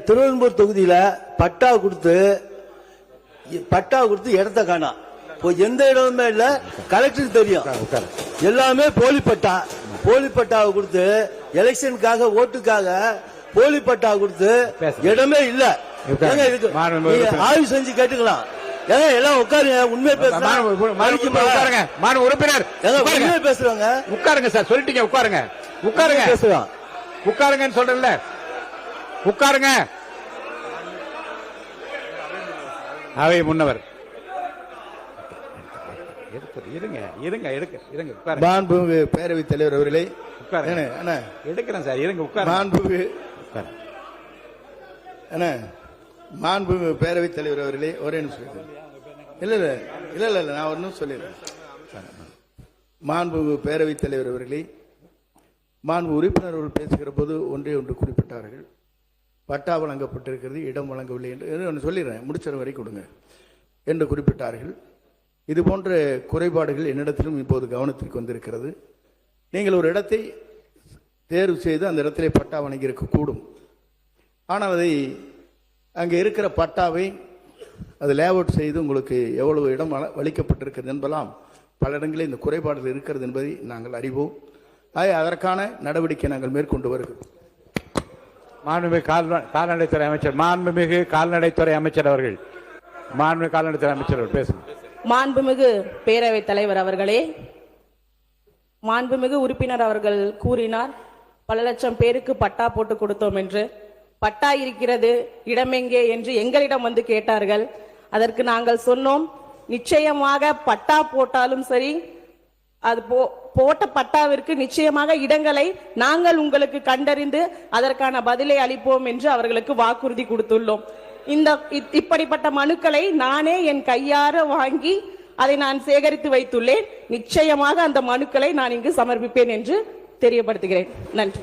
திருவெரும்பூர் தொகுதியில பட்டா கொடுத்து இடத்த காணா. எந்த இடமுமே இல்ல. கலெக்டருக்கு தெரியும். எல்லாமே போலி பட்டாவை கொடுத்து எலெக்ஷனுக்காக ஓட்டுக்காக போலி பட்டா கொடுத்து இடமே இல்ல. ஆய்வு செஞ்சு கேட்டுக்கலாம். எல்லாம் உட்காருங்க. உண்மை பேசுறாங்க. உண்மை பேசுறாங்க. உட்காருங்க சார். சொல்லிட்டீங்க. உட்காருங்க. உட்காருங்க. பேசுறான். உட்காருங்கன்னு சொல்றேன்ல. உட்காருங்க. அவை முன்னவர் மாண்புமிகு பேரவைத் தலைவர் அவர்களே, எடுக்கிறேன் சார். இருங்க. மாண்புமிகு பேரவைத் தலைவர் அவர்களே, ஒரே நிமிஷம். இல்ல நான் ஒன்னும் சொல்லிடுறேன். மாண்புமிகு பேரவைத் தலைவர் அவர்களே, மாண்பு உறுப்பினர்கள் பேசுகிற போது ஒன்று குறிப்பிட்டார்கள். பட்டா வழங்கப்பட்டிருக்கிறது, இடம் வழங்கவில்லை என்று சொல்லிடுறேன். முடிச்ச வரை கொடுங்க என்று குறிப்பிட்டார்கள். இது போன்ற குறைபாடுகள் என்னிடத்திலும் இப்போது கவனத்திற்கு வந்திருக்கிறது. நீங்கள் ஒரு இடத்தை தேர்வு செய்து அந்த இடத்திலே பட்டா வழங்கியிருக்கக்கூடும். ஆனால் அதை அங்கே இருக்கிற பட்டாவை அது லேஅவுட் செய்து உங்களுக்கு எவ்வளவு இடம் அளிக்கப்பட்டிருக்கிறது என்பதெல்லாம் பல இடங்களில் இந்த குறைபாடுகள் இருக்கிறது என்பதை நாங்கள் அறிவோம். அதற்கான நடவடிக்கை நாங்கள் மேற்கொண்டு வருகிறோம். மாண்புமிகு கால்நடைத்துறை அமைச்சர் மாண்புமிகு கால்நடைத்துறை அமைச்சர் அவர்கள் மாண்புமிகு கால்நடைத்துறை அமைச்சர் அவர்கள் பேசுங்க. மாண்புமிகு பேரவைத் தலைவர் அவர்களே, மாண்புமிகு உறுப்பினர் அவர்கள் கூறினார் பல லட்சம் பேருக்கு பட்டா போட்டு கொடுத்தோம் என்று. பட்டா இருக்கிறது, இடமெங்கே என்று எங்களிடம் வந்து கேட்டார்கள். அதற்கு நாங்கள் சொன்னோம், நிச்சயமாக பட்டா போட்டாலும் சரி, அது போட்ட பட்டாவிற்கு நிச்சயமாக இடங்களை நாங்கள் உங்களுக்கு கண்டறிந்து அதற்கான பதிலை அளிப்போம் என்று அவர்களுக்கு வாக்குறுதி கொடுத்துள்ளோம். இப்படிப்பட்ட மனுக்களை நானே என் கையார வாங்கி அதை நான் சேகரித்து வைத்துள்ளேன். நிச்சயமாக அந்த மனுக்களை நான் இங்கு சமர்ப்பிப்பேன் என்று தெரியப்படுத்துகிறேன். நன்றி.